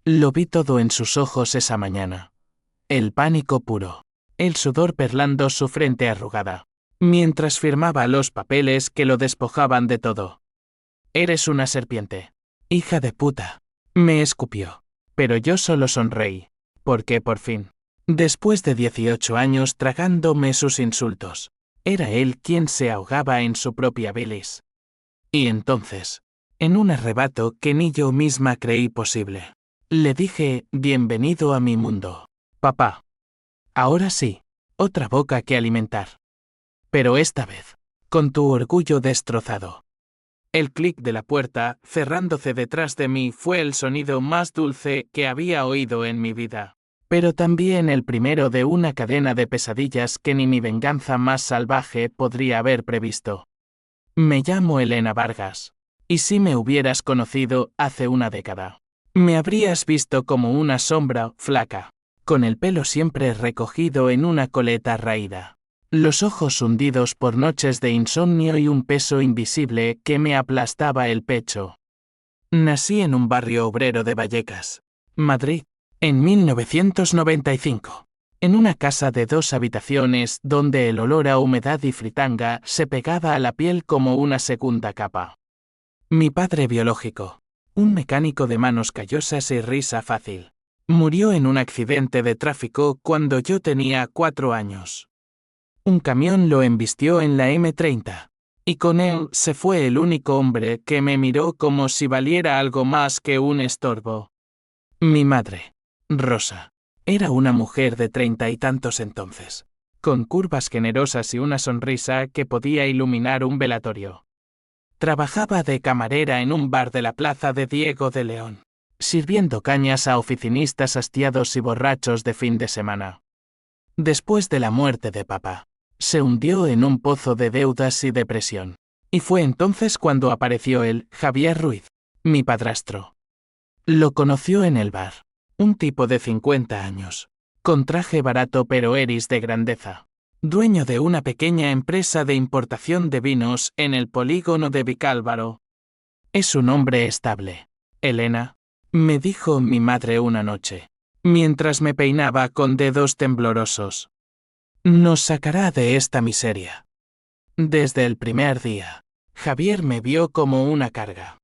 Lo vi todo en sus ojos esa mañana. El pánico puro. El sudor perlando su frente arrugada. Mientras firmaba los papeles que lo despojaban de todo. Eres una serpiente. Hija de puta. Me escupió. Pero yo solo sonreí. Porque por fin, después de 18 años tragándome sus insultos, era él quien se ahogaba en su propia bilis. Y entonces, en un arrebato que ni yo misma creí posible, le dije, bienvenido a mi mundo, papá. Ahora sí, otra boca que alimentar. Pero esta vez, con tu orgullo destrozado. El clic de la puerta, cerrándose detrás de mí, fue el sonido más dulce que había oído en mi vida. Pero también el primero de una cadena de pesadillas que ni mi venganza más salvaje podría haber previsto. Me llamo Elena Vargas. Y si me hubieras conocido hace una década, me habrías visto como una sombra flaca, con el pelo siempre recogido en una coleta raída, los ojos hundidos por noches de insomnio y un peso invisible que me aplastaba el pecho. Nací en un barrio obrero de Vallecas, Madrid, en 1995. En una casa de 2 habitaciones donde el olor a humedad y fritanga se pegaba a la piel como una segunda capa. Mi padre biológico, un mecánico de manos callosas y risa fácil, murió en un accidente de tráfico cuando yo tenía 4 años. Un camión lo embistió en la M30, y con él se fue el único hombre que me miró como si valiera algo más que un estorbo. Mi madre, Rosa, era una mujer de 30 y tantos entonces, con curvas generosas y una sonrisa que podía iluminar un velatorio. Trabajaba de camarera en un bar de la plaza de Diego de León, sirviendo cañas a oficinistas hastiados y borrachos de fin de semana. Después de la muerte de papá, se hundió en un pozo de deudas y depresión. Y fue entonces cuando apareció él, Javier Ruiz, mi padrastro. Lo conoció en el bar, un tipo de 50 años, con traje barato pero eris de grandeza. Dueño de una pequeña empresa de importación de vinos en el polígono de Vicálvaro. Es un hombre estable, Elena, me dijo mi madre una noche, mientras me peinaba con dedos temblorosos. Nos sacará de esta miseria. Desde el primer día, Javier me vio como una carga.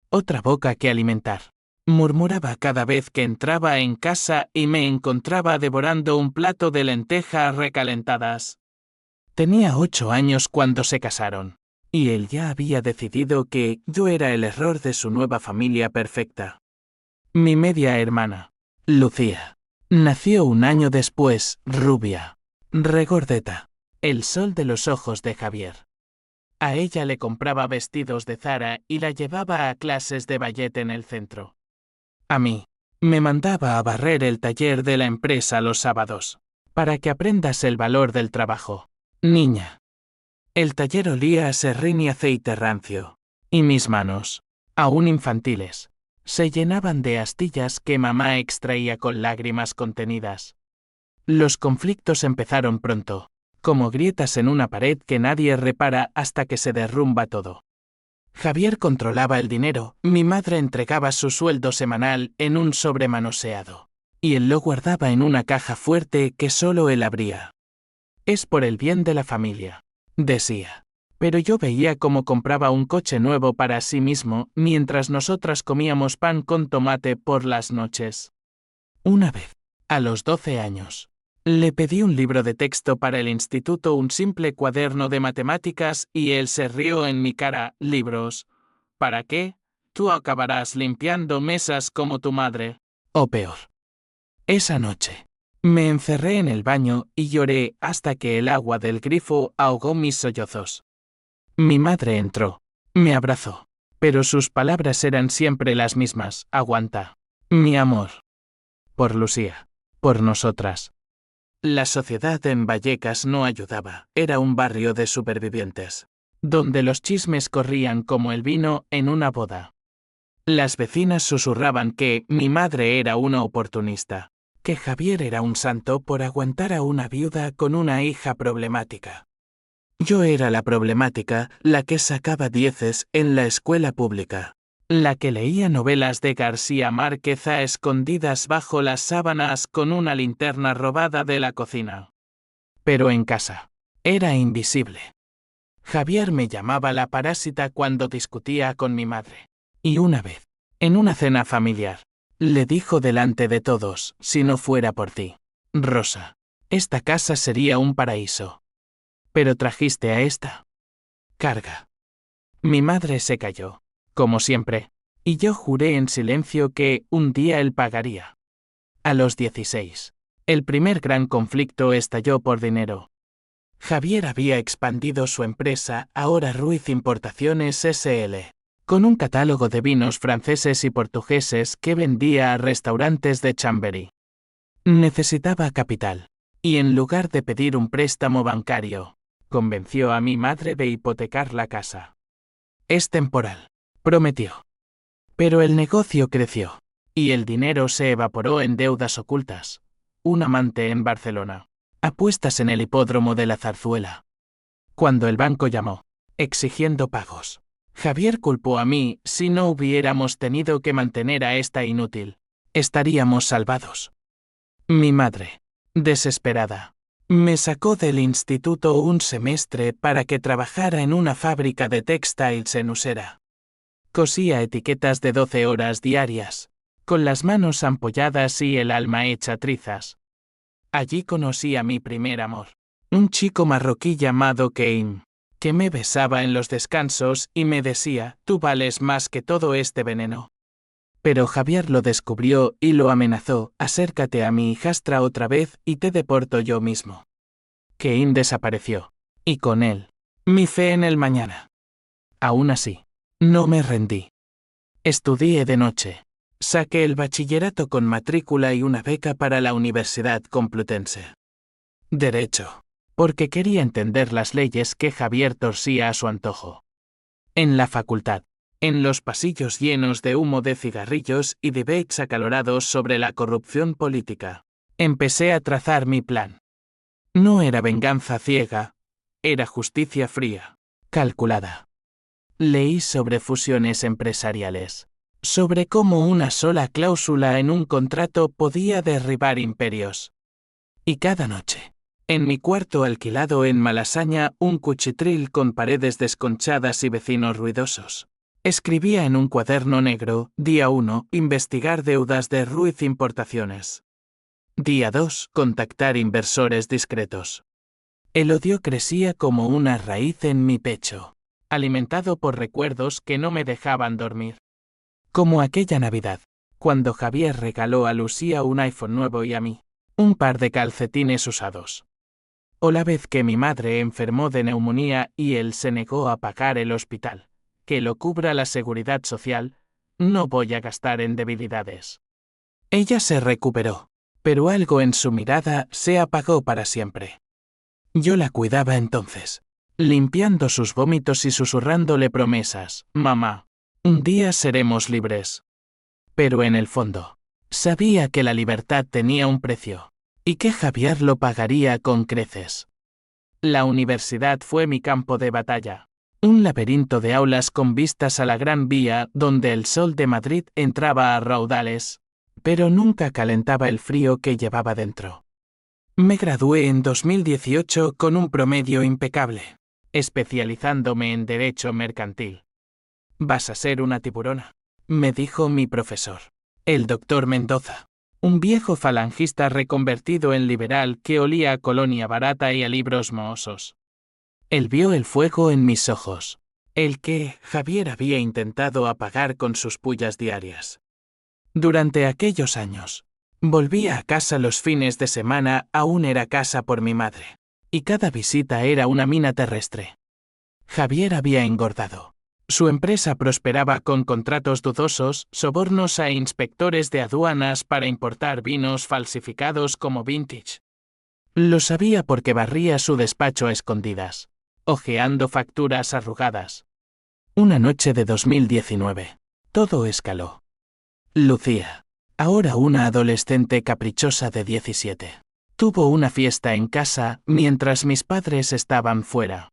Otra boca que alimentar, murmuraba cada vez que entraba en casa y me encontraba devorando un plato de lentejas recalentadas. Tenía 8 años cuando se casaron, y él ya había decidido que yo era el error de su nueva familia perfecta. Mi media hermana, Lucía, nació un año después, rubia, regordeta, el sol de los ojos de Javier. A ella le compraba vestidos de Zara y la llevaba a clases de ballet en el centro. A mí, me mandaba a barrer el taller de la empresa los sábados, para que aprendas el valor del trabajo, niña. El taller olía a serrín y aceite rancio, y mis manos, aún infantiles, se llenaban de astillas que mamá extraía con lágrimas contenidas. Los conflictos empezaron pronto, como grietas en una pared que nadie repara hasta que se derrumba todo. Javier controlaba el dinero, mi madre entregaba su sueldo semanal en un sobre manoseado, y él lo guardaba en una caja fuerte que solo él abría. Es por el bien de la familia, decía. Pero yo veía cómo compraba un coche nuevo para sí mismo mientras nosotras comíamos pan con tomate por las noches. Una vez, a los 12 años, le pedí un libro de texto para el instituto, un simple cuaderno de matemáticas, y él se rió en mi cara. ¿Libros? ¿Para qué? Tú acabarás limpiando mesas como tu madre. O peor. Esa noche, me encerré en el baño y lloré hasta que el agua del grifo ahogó mis sollozos. Mi madre entró, me abrazó, pero sus palabras eran siempre las mismas. Aguanta, mi amor. Por Lucía, por nosotras. La sociedad en Vallecas no ayudaba, era un barrio de supervivientes, donde los chismes corrían como el vino en una boda. Las vecinas susurraban que mi madre era una oportunista, que Javier era un santo por aguantar a una viuda con una hija problemática. Yo era la problemática, la que sacaba 10 en la escuela pública, la que leía novelas de García Márquez a escondidas bajo las sábanas con una linterna robada de la cocina. Pero en casa, era invisible. Javier me llamaba la parásita cuando discutía con mi madre. Y una vez, en una cena familiar, le dijo delante de todos: si no fuera por ti, Rosa, esta casa sería un paraíso. Pero trajiste a esta carga. Mi madre se calló, como siempre, y yo juré en silencio que un día él pagaría. A los 16, el primer gran conflicto estalló por dinero. Javier había expandido su empresa, ahora Ruiz Importaciones S.L., con un catálogo de vinos franceses y portugueses que vendía a restaurantes de Chamberí. Necesitaba capital, y en lugar de pedir un préstamo bancario, convenció a mi madre de hipotecar la casa. Es temporal, prometió. Pero el negocio creció, y el dinero se evaporó en deudas ocultas, un amante en Barcelona, apuestas en el hipódromo de la Zarzuela. Cuando el banco llamó, exigiendo pagos, Javier culpó a mí. Si no hubiéramos tenido que mantener a esta inútil, estaríamos salvados. Mi madre, desesperada, me sacó del instituto un semestre para que trabajara en una fábrica de textiles en Usera. Cosía etiquetas de 12 horas diarias, con las manos ampolladas y el alma hecha trizas. Allí conocí a mi primer amor, un chico marroquí llamado Keim, que me besaba en los descansos y me decía: tú vales más que todo este veneno. Pero Javier lo descubrió y lo amenazó: acércate a mi hijastra otra vez y te deporto yo mismo. Keim desapareció, y con él, mi fe en el mañana. Aún así, no me rendí. Estudié de noche. Saqué el bachillerato con matrícula y una beca para la Universidad Complutense. Derecho, porque quería entender las leyes que Javier torcía a su antojo. En la facultad, en los pasillos llenos de humo de cigarrillos y debates acalorados sobre la corrupción política, empecé a trazar mi plan. No era venganza ciega, era justicia fría, calculada. Leí sobre fusiones empresariales, sobre cómo una sola cláusula en un contrato podía derribar imperios. Y cada noche, en mi cuarto alquilado en Malasaña, un cuchitril con paredes desconchadas y vecinos ruidosos, escribía en un cuaderno negro: día 1, investigar deudas de Ruiz Importaciones. Día 2, contactar inversores discretos. El odio crecía como una raíz en mi pecho, alimentado por recuerdos que no me dejaban dormir. Como aquella Navidad, cuando Javier regaló a Lucía un iPhone nuevo y a mí un par de calcetines usados. O la vez que mi madre enfermó de neumonía y él se negó a pagar el hospital, que lo cubra la seguridad social. No voy a gastar en debilidades. Ella se recuperó, pero algo en su mirada se apagó para siempre. Yo la cuidaba entonces, limpiando sus vómitos y susurrándole promesas: mamá, un día seremos libres. Pero en el fondo, sabía que la libertad tenía un precio, y que Javier lo pagaría con creces. La universidad fue mi campo de batalla, un laberinto de aulas con vistas a la Gran Vía donde el sol de Madrid entraba a raudales, pero nunca calentaba el frío que llevaba dentro. Me gradué en 2018 con un promedio impecable, especializándome en Derecho Mercantil. «Vas a ser una tiburona», me dijo mi profesor, el doctor Mendoza, un viejo falangista reconvertido en liberal que olía a colonia barata y a libros mohosos. Él vio el fuego en mis ojos, el que Javier había intentado apagar con sus pullas diarias. Durante aquellos años, volvía a casa los fines de semana. Aún era casa por mi madre, y cada visita era una mina terrestre. Javier había engordado. Su empresa prosperaba con contratos dudosos, sobornos a inspectores de aduanas para importar vinos falsificados como vintage. Lo sabía porque barría su despacho a escondidas, hojeando facturas arrugadas. Una noche de 2019, todo escaló. Lucía, ahora una adolescente caprichosa de 17, tuvo una fiesta en casa mientras mis padres estaban fuera.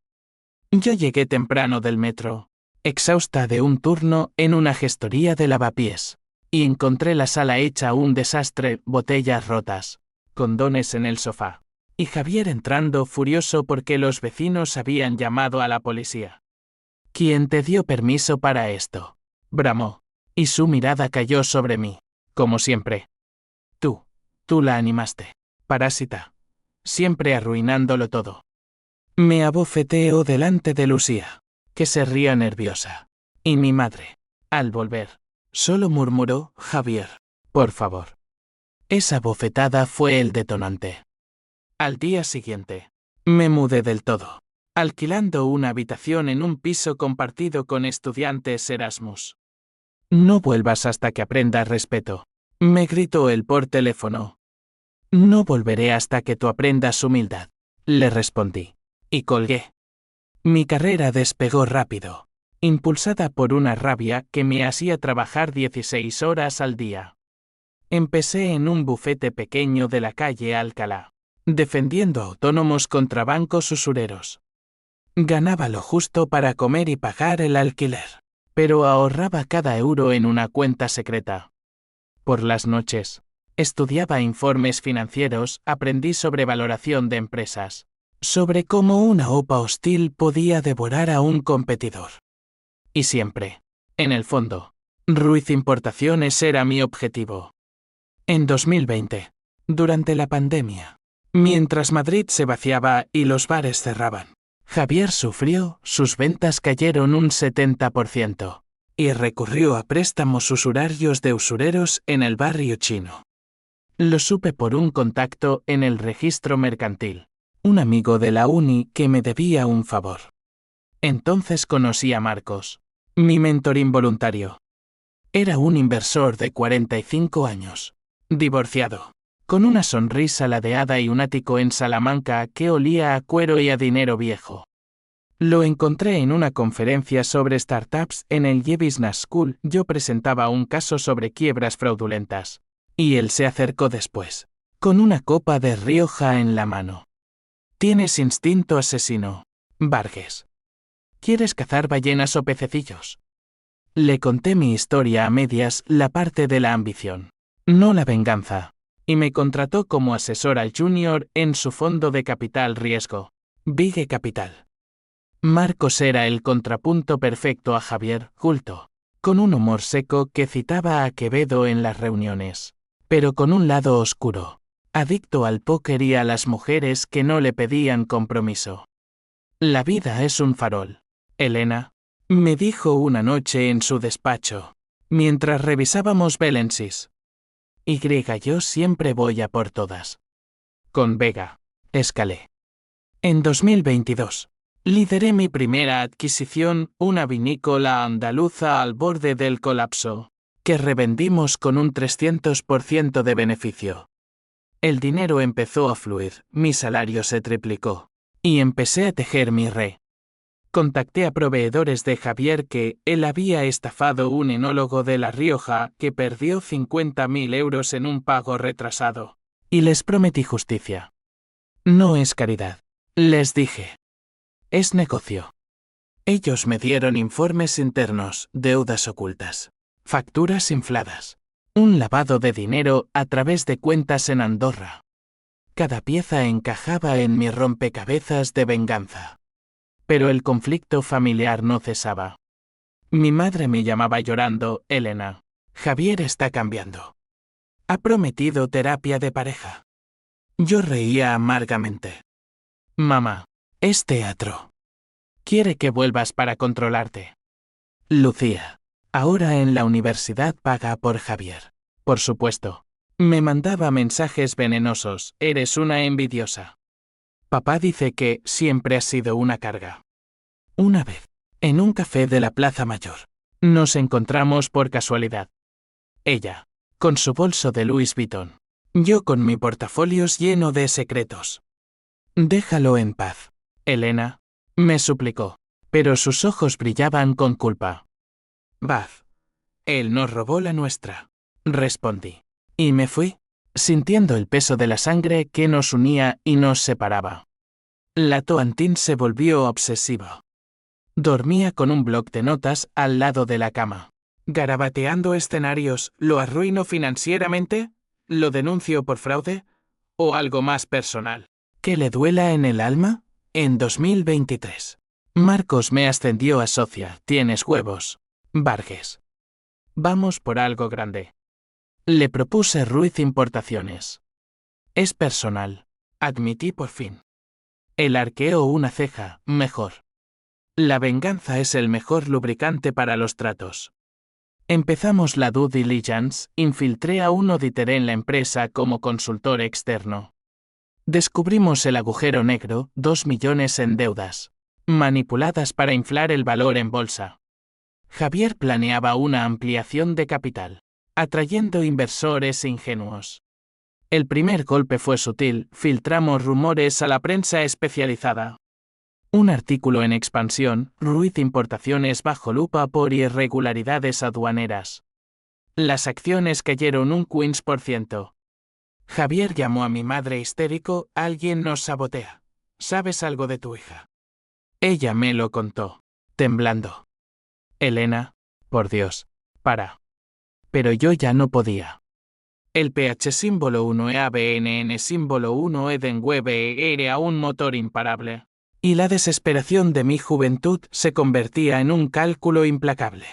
Yo llegué temprano del metro, exhausta de un turno en una gestoría de lavapiés. Y encontré la sala hecha un desastre, botellas rotas, condones en el sofá. Y Javier entrando furioso porque los vecinos habían llamado a la policía. ¿Quién te dio permiso para esto?, bramó. Y su mirada cayó sobre mí, como siempre. Tú la animaste. Parásita. Siempre arruinándolo todo. Me abofeteó delante de Lucía, que se ría nerviosa. Y mi madre, al volver, solo murmuró: Javier, por favor. Esa bofetada fue el detonante. Al día siguiente, me mudé del todo, alquilando una habitación en un piso compartido con estudiantes Erasmus. No vuelvas hasta que aprendas respeto, me gritó él por teléfono. No volveré hasta que tú aprendas humildad, le respondí. Y colgué. Mi carrera despegó rápido, impulsada por una rabia que me hacía trabajar 16 horas al día. Empecé en un bufete pequeño de la calle Alcalá, defendiendo autónomos contra bancos usureros. Ganaba lo justo para comer y pagar el alquiler, pero ahorraba cada euro en una cuenta secreta. Por las noches, estudiaba informes financieros, aprendí sobre valoración de empresas, sobre cómo una OPA hostil podía devorar a un competidor. Y siempre, en el fondo, Ruiz Importaciones era mi objetivo. En 2020, durante la pandemia, mientras Madrid se vaciaba y los bares cerraban, Javier sufrió, sus ventas cayeron un 70%, y recurrió a préstamos usurarios de usureros en el barrio chino. Lo supe por un contacto en el registro mercantil, un amigo de la uni que me debía un favor. Entonces conocí a Marcos, mi mentor involuntario. Era un inversor de 45 años, divorciado, con una sonrisa ladeada y un ático en Salamanca que olía a cuero y a dinero viejo. Lo encontré en una conferencia sobre startups en el Yale Business School. Yo presentaba un caso sobre quiebras fraudulentas, y él se acercó después, con una copa de Rioja en la mano. ¿Tienes instinto asesino, Vargas? ¿Quieres cazar ballenas o pececillos? Le conté mi historia a medias, la parte de la ambición, no la venganza, y me contrató como asesora junior en su fondo de capital riesgo, Big Capital. Marcos era el contrapunto perfecto a Javier, culto, con un humor seco que citaba a Quevedo en las reuniones, pero con un lado oscuro, adicto al póker y a las mujeres que no le pedían compromiso. La vida es un farol, Elena, me dijo una noche en su despacho, mientras revisábamos Belensis. Yo siempre voy a por todas. Con Vega, escalé. En 2022, lideré mi primera adquisición, una vinícola andaluza al borde del colapso, que revendimos con un 300% de beneficio. El dinero empezó a fluir, mi salario se triplicó, y empecé a tejer mi red. Contacté a proveedores de Javier que él había estafado un enólogo de La Rioja que perdió 50.000 euros en un pago retrasado, y les prometí justicia. No es caridad, les dije. Es negocio. Ellos me dieron informes internos, deudas ocultas, facturas infladas, un lavado de dinero a través de cuentas en Andorra. Cada pieza encajaba en mi rompecabezas de venganza. Pero el conflicto familiar no cesaba. Mi madre me llamaba llorando: Elena, Javier está cambiando. Ha prometido terapia de pareja. Yo reía amargamente. Mamá, es teatro. Quiere que vuelvas para controlarte. Lucía, ahora en la universidad paga por Javier. Por supuesto. Me mandaba mensajes venenosos: eres una envidiosa. Papá dice que siempre has sido una carga. Una vez, en un café de la Plaza Mayor, nos encontramos por casualidad. Ella, con su bolso de Louis Vuitton. Yo con mi portafolios lleno de secretos. Déjalo en paz, Elena, me suplicó, pero sus ojos brillaban con culpa. Baz. Él nos robó la nuestra, respondí. Y me fui, sintiendo el peso de la sangre que nos unía y nos separaba. La Toantín se volvió obsesiva. Dormía con un bloc de notas al lado de la cama. ¿Garabateando escenarios lo arruino financieramente? ¿Lo denuncio por fraude? ¿O algo más personal? ¿Que le duela en el alma? En 2023. Marcos me ascendió a socia. Tienes huevos. Vargas. Vamos por algo grande. Le propuse Ruiz Importaciones. Es personal. Admití por fin. Él arqueó una ceja. Mejor. La venganza es el mejor lubricante para los tratos. Empezamos la due diligence, infiltré a un auditor en la empresa como consultor externo. Descubrimos el agujero negro, 2 millones en deudas, manipuladas para inflar el valor en bolsa. Javier planeaba una ampliación de capital, atrayendo inversores ingenuos. El primer golpe fue sutil, filtramos rumores a la prensa especializada. Un artículo en expansión, Ruiz Importaciones bajo lupa por irregularidades aduaneras. Las acciones cayeron un 15%. Javier llamó a mi madre histérico, alguien nos sabotea. ¿Sabes algo de tu hija? Ella me lo contó, temblando. Elena, por Dios, para. Pero yo ya no podía. El PH símbolo 1 EABNN símbolo 1 Edenweb era un motor imparable. Y la desesperación de mi juventud se convertía en un cálculo implacable.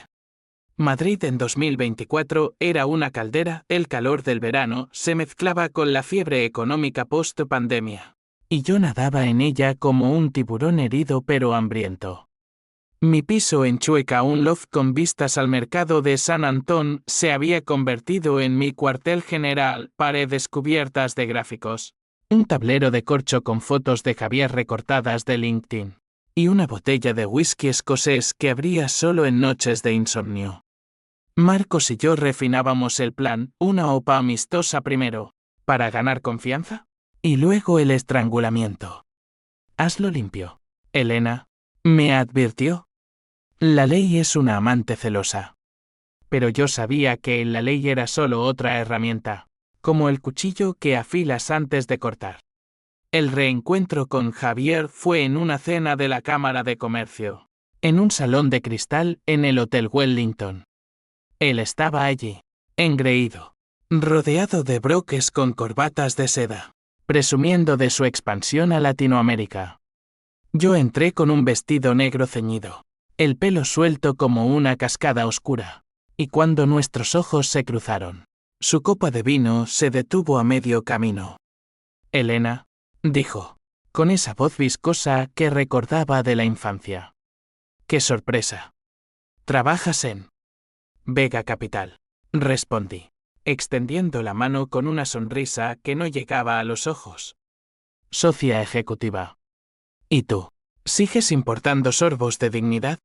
Madrid en 2024 era una caldera, el calor del verano se mezclaba con la fiebre económica post-pandemia. Y yo nadaba en ella como un tiburón herido pero hambriento. Mi piso en Chueca, un loft con vistas al mercado de San Antón, se había convertido en mi cuartel general, paredes cubiertas de gráficos. Un tablero de corcho con fotos de Javier recortadas de LinkedIn. Y una botella de whisky escocés que abría solo en noches de insomnio. Marcos y yo refinábamos el plan, una OPA amistosa primero, para ganar confianza, y luego el estrangulamiento. Hazlo limpio, Elena, me advirtió. La ley es una amante celosa. Pero yo sabía que la ley era solo otra herramienta, como el cuchillo que afilas antes de cortar. El reencuentro con Javier fue en una cena de la Cámara de Comercio, en un salón de cristal en el Hotel Wellington. Él estaba allí, engreído, rodeado de broques con corbatas de seda, presumiendo de su expansión a Latinoamérica. Yo entré con un vestido negro ceñido, el pelo suelto como una cascada oscura, y cuando nuestros ojos se cruzaron, su copa de vino se detuvo a medio camino. Elena, dijo, con esa voz viscosa que recordaba de la infancia. ¡Qué sorpresa! ¿Trabajas en Vega Capital? Respondí, extendiendo la mano con una sonrisa que no llegaba a los ojos. Socia ejecutiva. ¿Y tú? ¿Sigues importando sorbos de dignidad?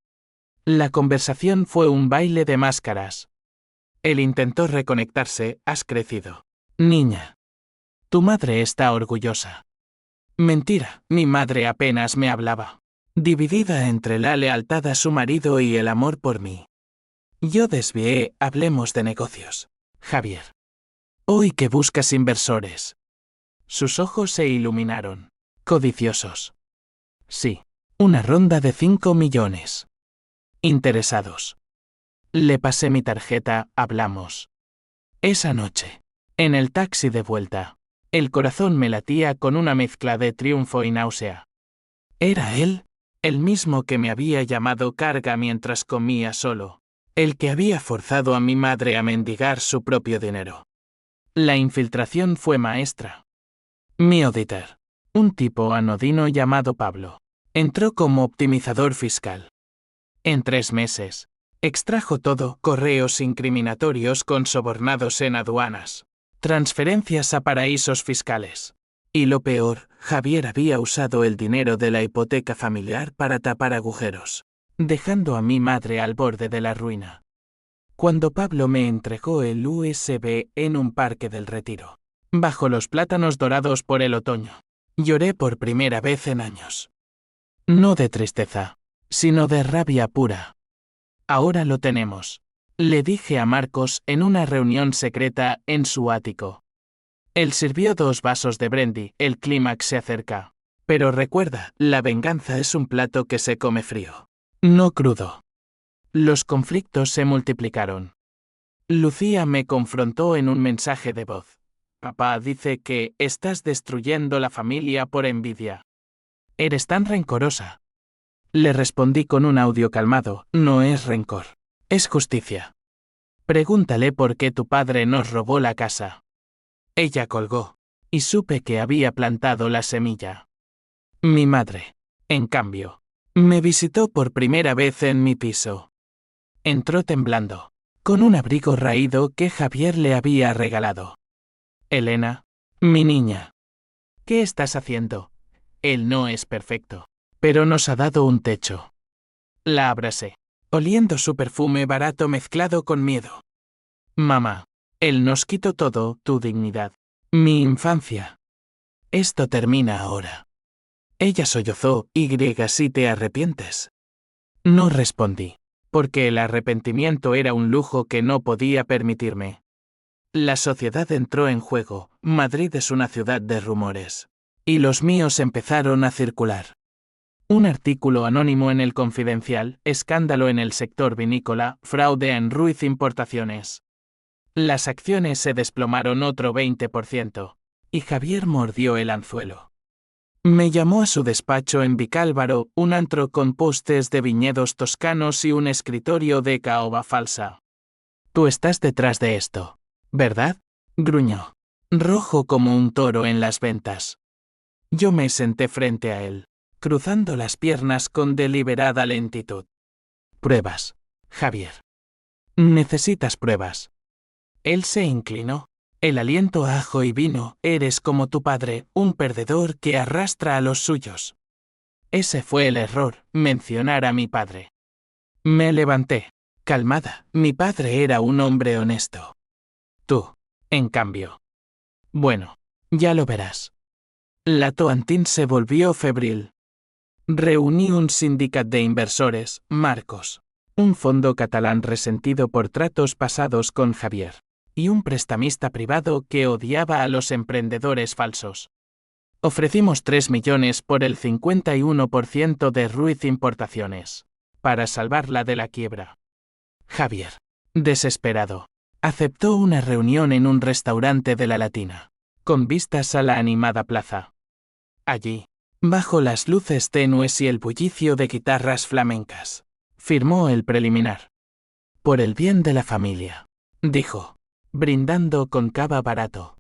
La conversación fue un baile de máscaras. Él intentó reconectarse, has crecido. Niña. Tu madre está orgullosa. Mentira, mi madre apenas me hablaba. Dividida entre la lealtad a su marido y el amor por mí. Yo desvié, hablemos de negocios. Javier. Hoy que buscas inversores. Sus ojos se iluminaron. Codiciosos. Sí. Una ronda de 5 millones. Interesados. Le pasé mi tarjeta, hablamos. Esa noche. En el taxi de vuelta. El corazón me latía con una mezcla de triunfo y náusea. Era él, el mismo que me había llamado carga mientras comía solo. El que había forzado a mi madre a mendigar su propio dinero. La infiltración fue maestra. Mi auditor, un tipo anodino llamado Pablo, entró como optimizador fiscal. En 3 meses, extrajo todo, correos incriminatorios con sobornados en aduanas, transferencias a paraísos fiscales. Y lo peor, Javier había usado el dinero de la hipoteca familiar para tapar agujeros, dejando a mi madre al borde de la ruina. Cuando Pablo me entregó el USB en un parque del Retiro, bajo los plátanos dorados por el otoño, lloré por primera vez en años. No de tristeza, sino de rabia pura. Ahora lo tenemos, le dije a Marcos en una reunión secreta en su ático. Él sirvió 2 vasos de brandy, el clímax se acerca. Pero recuerda, la venganza es un plato que se come frío. No crudo. Los conflictos se multiplicaron. Lucía me confrontó en un mensaje de voz. Papá dice que estás destruyendo la familia por envidia. Eres tan rencorosa. Le respondí con un audio calmado, no es rencor. Es justicia. Pregúntale por qué tu padre nos robó la casa. Ella colgó, y supe que había plantado la semilla. Mi madre, en cambio, me visitó por primera vez en mi piso. Entró temblando, con un abrigo raído que Javier le había regalado. Elena, mi niña. ¿Qué estás haciendo? Él no es perfecto, pero nos ha dado un techo. La abracé, oliendo su perfume barato mezclado con miedo. Mamá, él nos quitó todo, tu dignidad, mi infancia. Esto termina ahora. Ella sollozó, si te arrepientes. No respondí, porque el arrepentimiento era un lujo que no podía permitirme. La sociedad entró en juego, Madrid es una ciudad de rumores. Y los míos empezaron a circular. Un artículo anónimo en El Confidencial, escándalo en el sector vinícola, fraude en Ruiz Importaciones. Las acciones se desplomaron otro 20%, y Javier mordió el anzuelo. Me llamó a su despacho en Vicálvaro, un antro con postes de viñedos toscanos y un escritorio de caoba falsa. Tú estás detrás de esto, ¿verdad? Gruñó, rojo como un toro en las ventas. Yo me senté frente a él, cruzando las piernas con deliberada lentitud. Pruebas, Javier. Necesitas pruebas. Él se inclinó. El aliento a ajo y vino, eres como tu padre, un perdedor que arrastra a los suyos. Ese fue el error, mencionar a mi padre. Me levanté, calmada, mi padre era un hombre honesto. Tú, en cambio. Bueno, ya lo verás. La Toantín se volvió febril. Reuní un sindicat de inversores, Marcos, un fondo catalán resentido por tratos pasados con Javier, y un prestamista privado que odiaba a los emprendedores falsos. Ofrecimos 3 millones por el 51% de Ruiz Importaciones, para salvarla de la quiebra. Javier, desesperado, aceptó una reunión en un restaurante de la Latina, con vistas a la animada plaza. Allí, bajo las luces tenues y el bullicio de guitarras flamencas, firmó el preliminar. Por el bien de la familia, dijo, brindando con cava barato.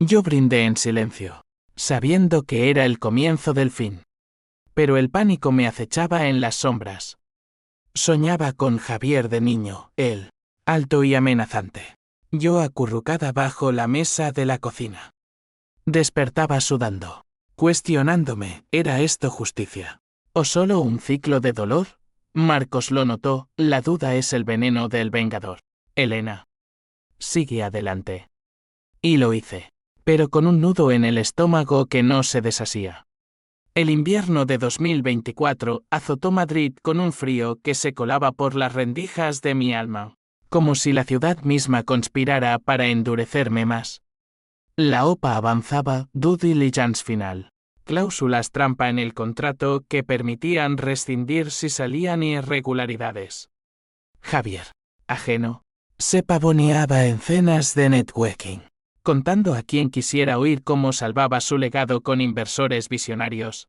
Yo brindé en silencio, sabiendo que era el comienzo del fin. Pero el pánico me acechaba en las sombras. Soñaba con Javier de niño, él, alto y amenazante. Yo acurrucada bajo la mesa de la cocina. Despertaba sudando, cuestionándome, ¿era esto justicia? ¿O solo un ciclo de dolor? Marcos lo notó, la duda es el veneno del vengador. Elena, sigue adelante. Y lo hice, pero con un nudo en el estómago que no se deshacía. El invierno de 2024 azotó Madrid con un frío que se colaba por las rendijas de mi alma, como si la ciudad misma conspirara para endurecerme más. La OPA avanzaba, due diligence final, cláusulas trampa en el contrato que permitían rescindir si salían irregularidades. Javier, ajeno, se pavoneaba en cenas de networking, contando a quien quisiera oír cómo salvaba su legado con inversores visionarios.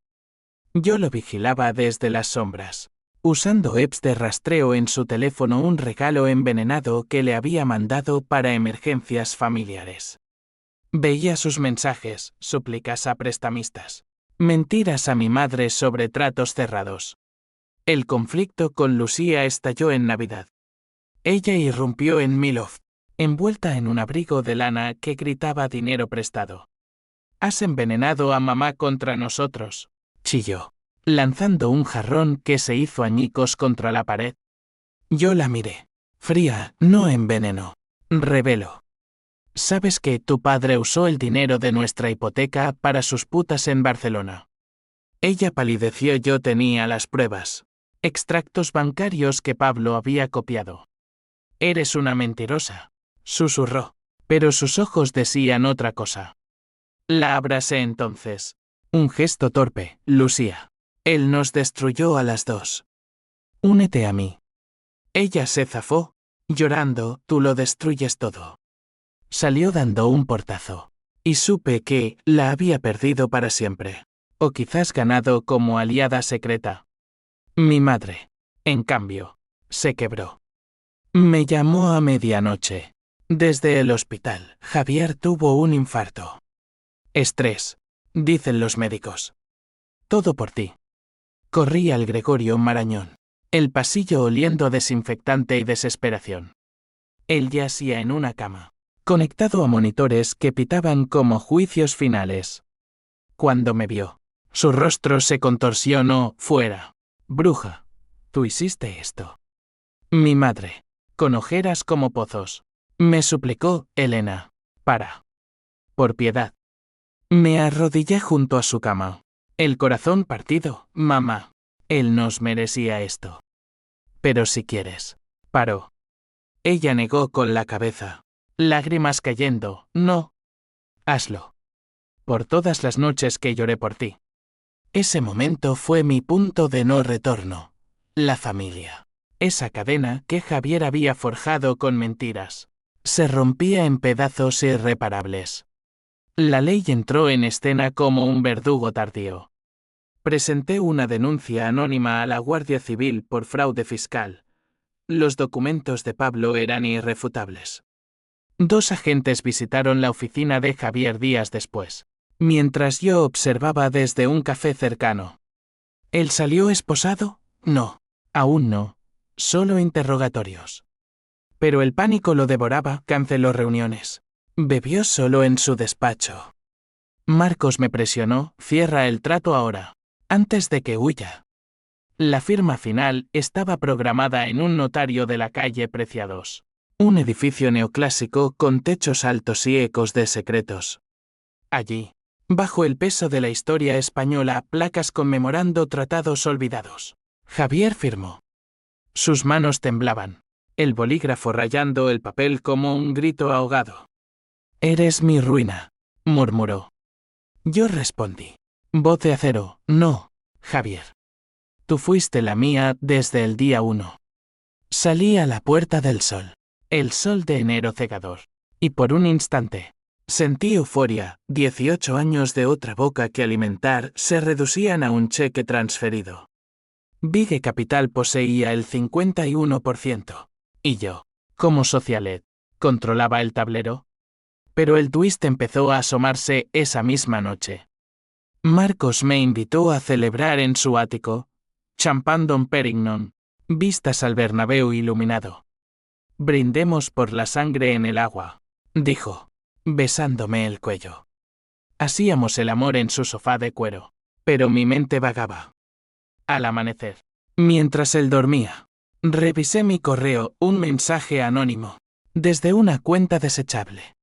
Yo lo vigilaba desde las sombras, usando apps de rastreo en su teléfono, un regalo envenenado que le había mandado para emergencias familiares. Veía sus mensajes, súplicas a prestamistas, mentiras a mi madre sobre tratos cerrados. El conflicto con Lucía estalló en Navidad. Ella irrumpió en mi loft, envuelta en un abrigo de lana que gritaba dinero prestado. Has envenenado a mamá contra nosotros, chilló, lanzando un jarrón que se hizo añicos contra la pared. Yo la miré. Fría, no envenenó. Reveló. ¿Sabes que tu padre usó el dinero de nuestra hipoteca para sus putas en Barcelona? Ella palideció. Yo tenía las pruebas. Extractos bancarios que Pablo había copiado. Eres una mentirosa, susurró, pero sus ojos decían otra cosa. La abracé entonces. Un gesto torpe, Lucía. Él nos destruyó a las dos. Únete a mí. Ella se zafó, llorando, tú lo destruyes todo. Salió dando un portazo. Y supe que la había perdido para siempre. O quizás ganado como aliada secreta. Mi madre, en cambio, se quebró. Me llamó a medianoche. Desde el hospital, Javier tuvo un infarto. Estrés, dicen los médicos. Todo por ti. Corrí al Gregorio Marañón. El pasillo oliendo a desinfectante y desesperación. Él yacía en una cama, conectado a monitores que pitaban como juicios finales. Cuando me vio, su rostro se contorsionó. Fuera. Bruja, tú hiciste esto. Mi madre, con ojeras como pozos, me suplicó, Elena, para. Por piedad. Me arrodillé junto a su cama. El corazón partido, mamá. Él nos merecía esto. Pero si quieres. Paró. Ella negó con la cabeza. Lágrimas cayendo. No. Hazlo. Por todas las noches que lloré por ti. Ese momento fue mi punto de no retorno. La familia. Esa cadena que Javier había forjado con mentiras. Se rompía en pedazos irreparables. La ley entró en escena como un verdugo tardío. Presenté una denuncia anónima a la Guardia Civil por fraude fiscal. Los documentos de Pablo eran irrefutables. 2 agentes visitaron la oficina de Javier días después, mientras yo observaba desde un café cercano. ¿Él salió esposado? No, aún no, solo interrogatorios. Pero el pánico lo devoraba, canceló reuniones. Bebió solo en su despacho. Marcos me presionó, cierra el trato ahora, antes de que huya. La firma final estaba programada en un notario de la calle Preciados. Un edificio neoclásico con techos altos y ecos de secretos. Allí, bajo el peso de la historia española, placas conmemorando tratados olvidados. Javier firmó. Sus manos temblaban, el bolígrafo rayando el papel como un grito ahogado. Eres mi ruina, murmuró. Yo respondí. Voz de acero, no, Javier. Tú fuiste la mía desde el día 1. Salí a la puerta del sol. El sol de enero cegador. Y por un instante, sentí euforia. 18 años de otra boca que alimentar se reducían a un cheque transferido. Big Capital poseía el 51%. Y yo, como socialet, controlaba el tablero. Pero el twist empezó a asomarse esa misma noche. Marcos me invitó a celebrar en su ático. Champán Dom Perignon. Vistas al Bernabéu iluminado. Brindemos por la sangre en el agua, dijo, besándome el cuello. Hacíamos el amor en su sofá de cuero, pero mi mente vagaba. Al amanecer, mientras él dormía, revisé mi correo, un mensaje anónimo, desde una cuenta desechable.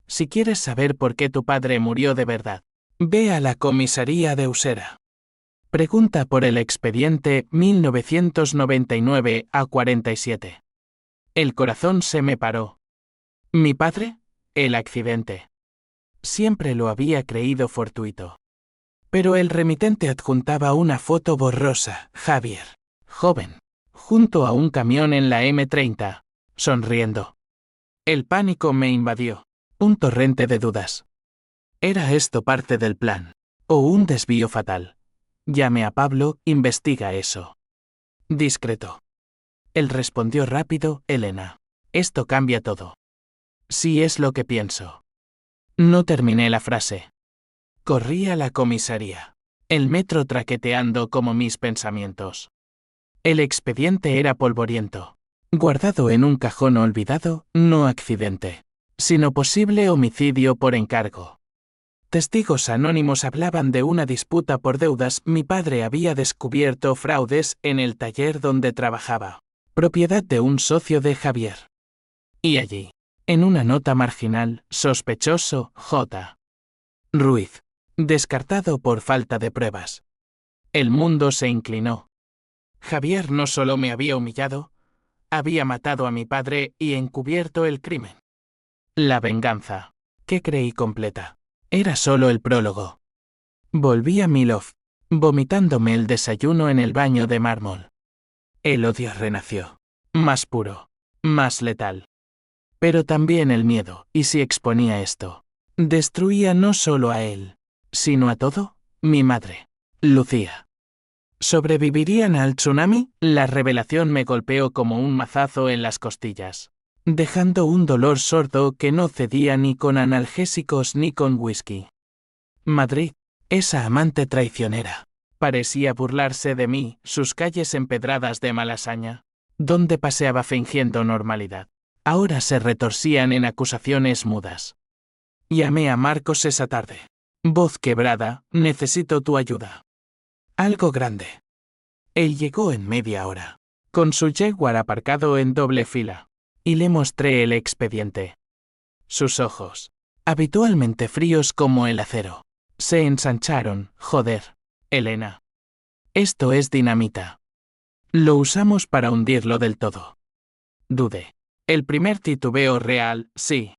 Si quieres saber por qué tu padre murió de verdad, ve a la comisaría de Usera. Pregunta por el expediente 1999 a 47. El corazón se me paró. ¿Mi padre? El accidente. Siempre lo había creído fortuito. Pero el remitente adjuntaba una foto borrosa, Javier, joven, junto a un camión en la M30, sonriendo. El pánico me invadió, un torrente de dudas. ¿Era esto parte del plan? ¿O un desvío fatal? Llame a Pablo, investiga eso. Discreto. Él respondió rápido, Elena. Esto cambia todo. Sí es lo que pienso. No terminé la frase. Corrí a la comisaría. El metro traqueteando como mis pensamientos. El expediente era polvoriento. Guardado en un cajón olvidado, no accidente, sino posible homicidio por encargo. Testigos anónimos hablaban de una disputa por deudas. Mi padre había descubierto fraudes en el taller donde trabajaba, propiedad de un socio de Javier. Y allí, en una nota marginal, sospechoso, J. Ruiz, descartado por falta de pruebas. El mundo se inclinó. Javier no solo me había humillado, había matado a mi padre y encubierto el crimen. La venganza, que creí completa, era solo el prólogo. Volví a mi loft, vomitándome el desayuno en el baño de mármol. El odio renació. Más puro. Más letal. Pero también el miedo, y si exponía esto, destruía no solo a él, sino a todo, mi madre, Lucía. ¿Sobrevivirían al tsunami? La revelación me golpeó como un mazazo en las costillas, dejando un dolor sordo que no cedía ni con analgésicos ni con whisky. Madrid, esa amante traicionera, parecía burlarse de mí, sus calles empedradas de malasaña, donde paseaba fingiendo normalidad, ahora se retorcían en acusaciones mudas. Llamé a Marcos esa tarde. Voz quebrada, necesito tu ayuda. Algo grande. Él llegó en media hora, con su Jaguar aparcado en doble fila, y le mostré el expediente. Sus ojos, habitualmente fríos como el acero, se ensancharon. Joder, Elena. Esto es dinamita. Lo usamos para hundirlo del todo. Dudé. El primer titubeo real, sí.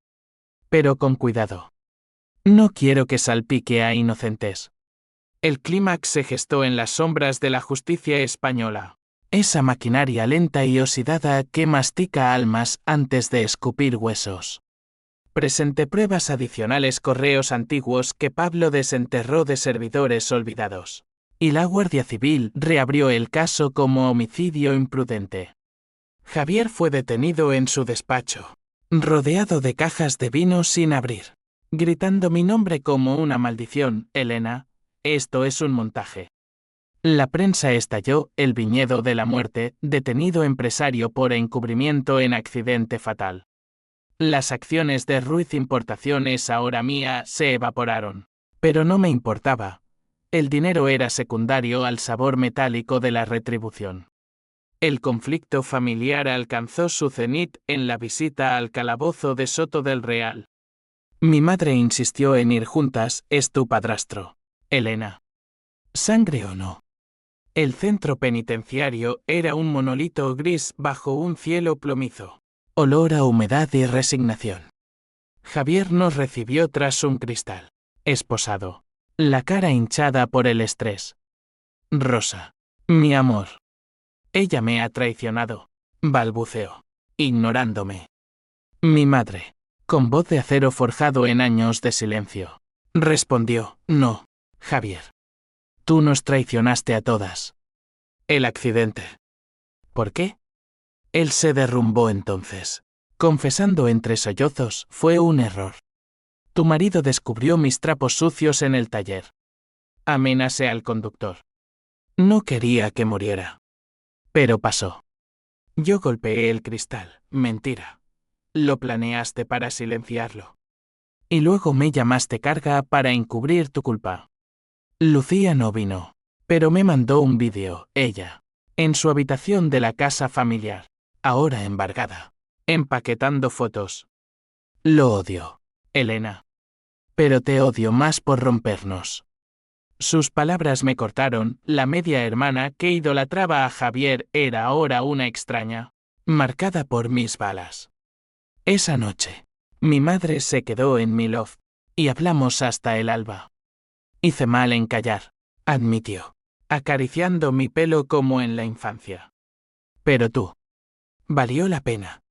Pero con cuidado. No quiero que salpique a inocentes. El clímax se gestó en las sombras de la justicia española. Esa maquinaria lenta y oxidada que mastica almas antes de escupir huesos. Presenté pruebas adicionales, correos antiguos que Pablo desenterró de servidores olvidados. Y la Guardia Civil reabrió el caso como homicidio imprudente. Javier fue detenido en su despacho, rodeado de cajas de vino sin abrir, gritando mi nombre como una maldición. Elena, esto es un montaje. La prensa estalló. El viñedo de la muerte, detenido empresario por encubrimiento en accidente fatal. Las acciones de Ruiz Importaciones, ahora mía, se evaporaron. Pero no me importaba. El dinero era secundario al sabor metálico de la retribución. El conflicto familiar alcanzó su cenit en la visita al calabozo de Soto del Real. Mi madre insistió en ir juntas. Es tu padrastro, Elena. ¿Sangre o no? El centro penitenciario era un monolito gris bajo un cielo plomizo. Olor a humedad y resignación. Javier nos recibió tras un cristal. Esposado. La cara hinchada por el estrés. Rosa. Mi amor. Ella me ha traicionado. Balbuceó, ignorándome. Mi madre, con voz de acero forjado en años de silencio, respondió, no, Javier. Tú nos traicionaste a todas. El accidente. ¿Por qué? Él se derrumbó entonces, confesando entre sollozos, fue un error. Tu marido descubrió mis trapos sucios en el taller. Amenacé al conductor. No quería que muriera. Pero pasó. Yo golpeé el cristal. Mentira. Lo planeaste para silenciarlo. Y luego me llamaste carga para encubrir tu culpa. Lucía no vino, pero me mandó un vídeo, ella, en su habitación de la casa familiar, ahora embargada, empaquetando fotos. Lo odio, Elena. Pero te odio más por rompernos. Sus palabras me cortaron. La media hermana que idolatraba a Javier era ahora una extraña, marcada por mis balas. Esa noche, mi madre se quedó en mi loft, y hablamos hasta el alba. Hice mal en callar, admitió, acariciando mi pelo como en la infancia. Pero tú. Valió la pena.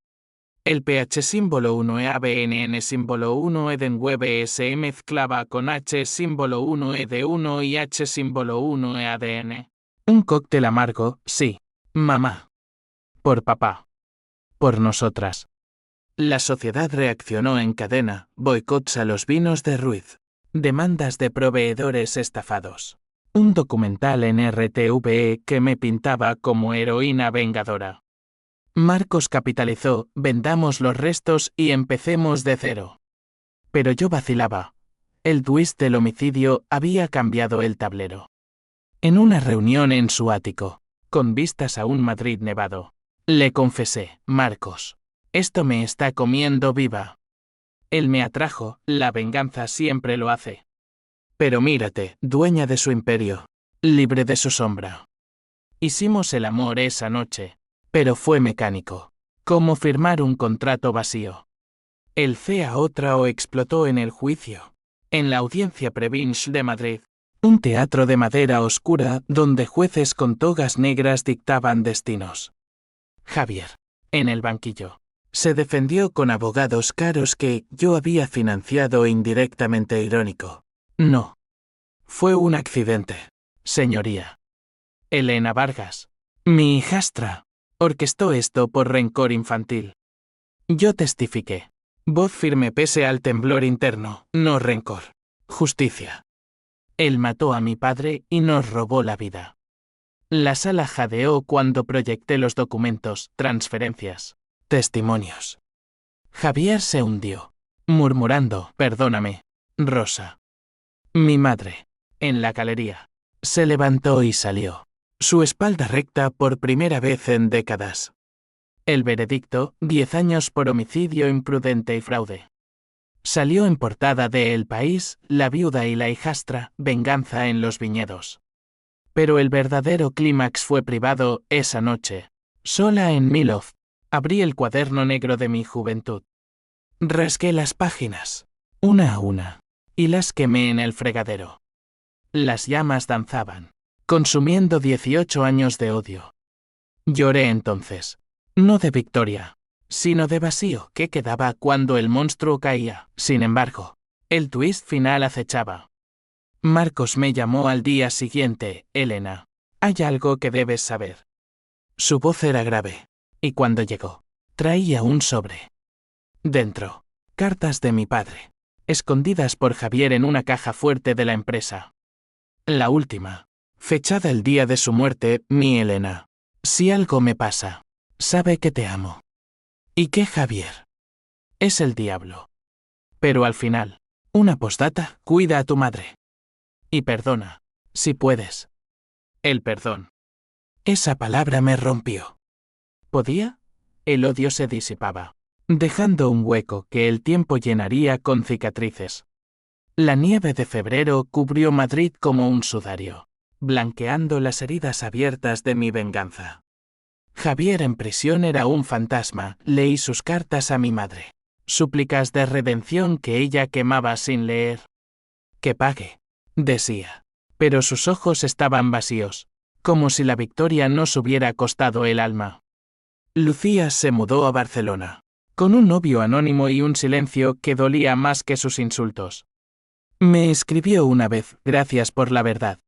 El pH símbolo 1 EABNN símbolo 1 Edenweb se mezclaba con H símbolo 1 ED1 y H símbolo 1 EADN. Un cóctel amargo, sí, mamá. Por papá. Por nosotras. La sociedad reaccionó en cadena, boicots a los vinos de Ruiz, demandas de proveedores estafados. Un documental en RTVE que me pintaba como heroína vengadora. Marcos capitalizó, vendamos los restos y empecemos de cero. Pero yo vacilaba. El twist del homicidio había cambiado el tablero. En una reunión en su ático, con vistas a un Madrid nevado, le confesé, Marcos, esto me está comiendo viva. Él me atrajo, la venganza siempre lo hace. Pero mírate, dueña de su imperio, libre de su sombra. Hicimos el amor esa noche. Pero fue mecánico, como firmar un contrato vacío. El CA otra o explotó en el juicio, en la audiencia Previnch de Madrid, Un teatro de madera oscura donde jueces con togas negras dictaban destinos. Javier, en el banquillo, se defendió con abogados caros que yo había financiado indirectamente irónico. No. Fue un accidente, señoría. Elena Vargas, mi hijastra, orquestó esto por rencor infantil. Yo testifiqué. Voz firme pese al temblor interno, no rencor. Justicia. Él mató a mi padre y nos robó la vida. La sala jadeó cuando proyecté los documentos, transferencias, testimonios. Javier se hundió, murmurando, perdóname, Rosa. Mi madre, en la galería, se levantó y salió, su espalda recta por primera vez en décadas. El veredicto, 10 años por homicidio imprudente y fraude. Salió en portada de El País, La viuda y la hijastra, venganza en los viñedos. Pero el verdadero clímax fue privado esa noche. Sola en Milov, abrí el cuaderno negro de mi juventud. Rasgué las páginas, una a una, y las quemé en el fregadero. Las llamas danzaban, consumiendo 18 años de odio. Lloré entonces, no de victoria, sino de vacío que quedaba cuando el monstruo caía. Sin embargo, el twist final acechaba. Marcos me llamó al día siguiente, Elena. Hay algo que debes saber. Su voz era grave, y cuando llegó, traía un sobre. Dentro, cartas de mi padre, escondidas por Javier en una caja fuerte de la empresa. La última, fechada el día de su muerte, mi Elena. Si algo me pasa, sabe que te amo. ¿Y qué, Javier? Es el diablo. Pero al final, una postdata, cuida a tu madre. Y perdona, si puedes. El perdón. Esa palabra me rompió. ¿Podía? El odio se disipaba, dejando un hueco que el tiempo llenaría con cicatrices. La nieve de febrero cubrió Madrid como un sudario, blanqueando las heridas abiertas de mi venganza. Javier en prisión era un fantasma, leí sus cartas a mi madre. Súplicas de redención que ella quemaba sin leer. Que pague, decía. Pero sus ojos estaban vacíos, como si la victoria nos hubiera costado el alma. Lucía se mudó a Barcelona, con un novio anónimo y un silencio que dolía más que sus insultos. Me escribió una vez, gracias por la verdad.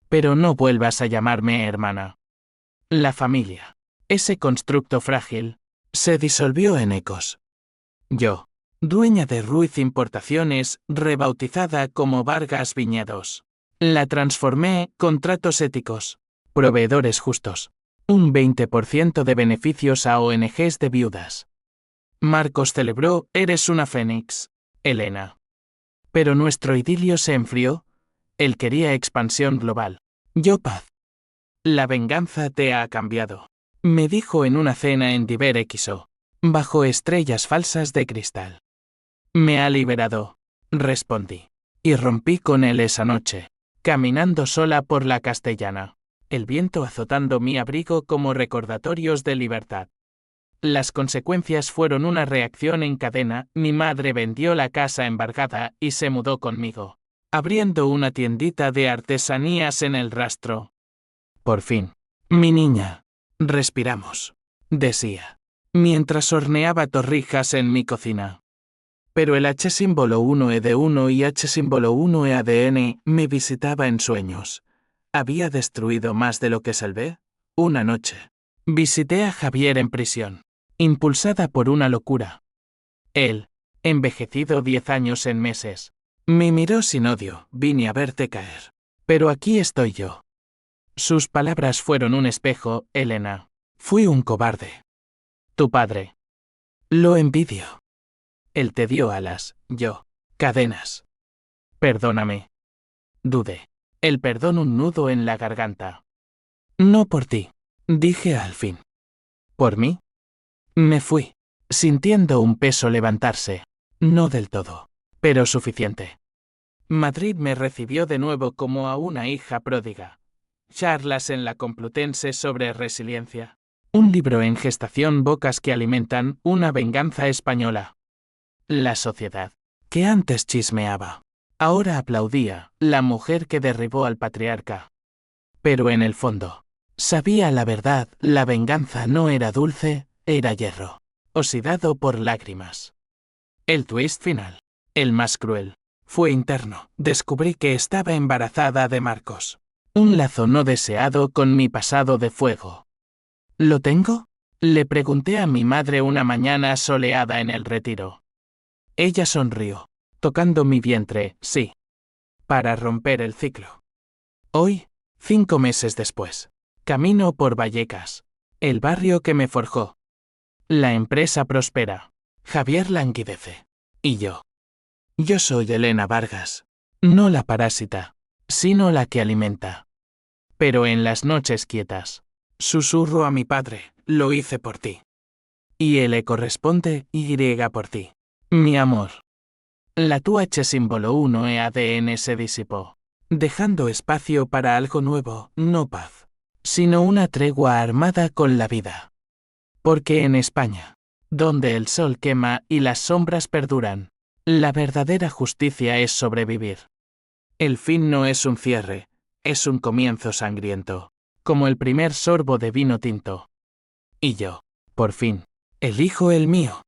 Pero no vuelvas a llamarme hermana. La familia, ese constructo frágil, se disolvió en ecos. Yo, dueña de Ruiz Importaciones, rebautizada como Vargas Viñedos, la transformé, contratos éticos, proveedores justos, un 20% de beneficios a ONGs de viudas. Marcos celebró, eres una fénix, Elena. Pero nuestro idilio se enfrió, él quería expansión global, yo paz. La venganza te ha cambiado, me dijo en una cena en Diverexo, bajo estrellas falsas de cristal. Me ha liberado, respondí, y rompí con él esa noche, caminando sola por la Castellana, el viento azotando mi abrigo como recordatorios de libertad. Las consecuencias fueron una reacción en cadena, mi madre vendió la casa embargada y se mudó conmigo, abriendo una tiendita de artesanías en el Rastro. Por fin, mi niña, respiramos, decía, mientras horneaba torrijas en mi cocina. Pero el H símbolo 1ED1 y H símbolo 1EADN me visitaba en sueños. ¿Había destruido más de lo que salvé? Una noche, visité a Javier en prisión, impulsada por una locura. Él, envejecido 10 años en meses, me miró sin odio, vine a verte caer. Pero aquí estoy yo. Sus palabras fueron un espejo, Elena. Fui un cobarde. Tu padre. Lo envidio. Él te dio alas, yo, cadenas. Perdóname. Dudé. El perdón un nudo en la garganta. No por ti, dije al fin. ¿Por mí? Me fui, sintiendo un peso levantarse. No del todo, pero suficiente. Madrid me recibió de nuevo como a una hija pródiga. Charlas en la Complutense sobre resiliencia. Un libro en gestación, bocas que alimentan, una venganza española. La sociedad, que antes chismeaba, Ahora aplaudía, la mujer que derribó al patriarca. Pero en el fondo, sabía la verdad, la venganza no era dulce, era hierro, oxidado por lágrimas. El twist final, el más cruel, fue interno. Descubrí que estaba embarazada de Marcos. Un lazo no deseado con mi pasado de fuego. ¿Lo tengo? Le pregunté a mi madre una mañana soleada en el retiro. Ella sonrió, tocando mi vientre, sí. Para romper el ciclo. Hoy, 5 meses después, camino por Vallecas, el barrio que me forjó. La empresa prospera. Javier languidece. Y yo. Yo soy Elena Vargas. No la parásita, sino la que alimenta. Pero en las noches quietas, susurro a mi padre, lo hice por ti. Y él le corresponde Y por ti. Mi amor. La tu H símbolo 1 EADN se disipó, dejando espacio para algo nuevo, no paz, sino una tregua armada con la vida. Porque en España, donde el sol quema y las sombras perduran, la verdadera justicia es sobrevivir. El fin no es un cierre, es un comienzo sangriento, como el primer sorbo de vino tinto. Y yo, por fin, elijo el mío.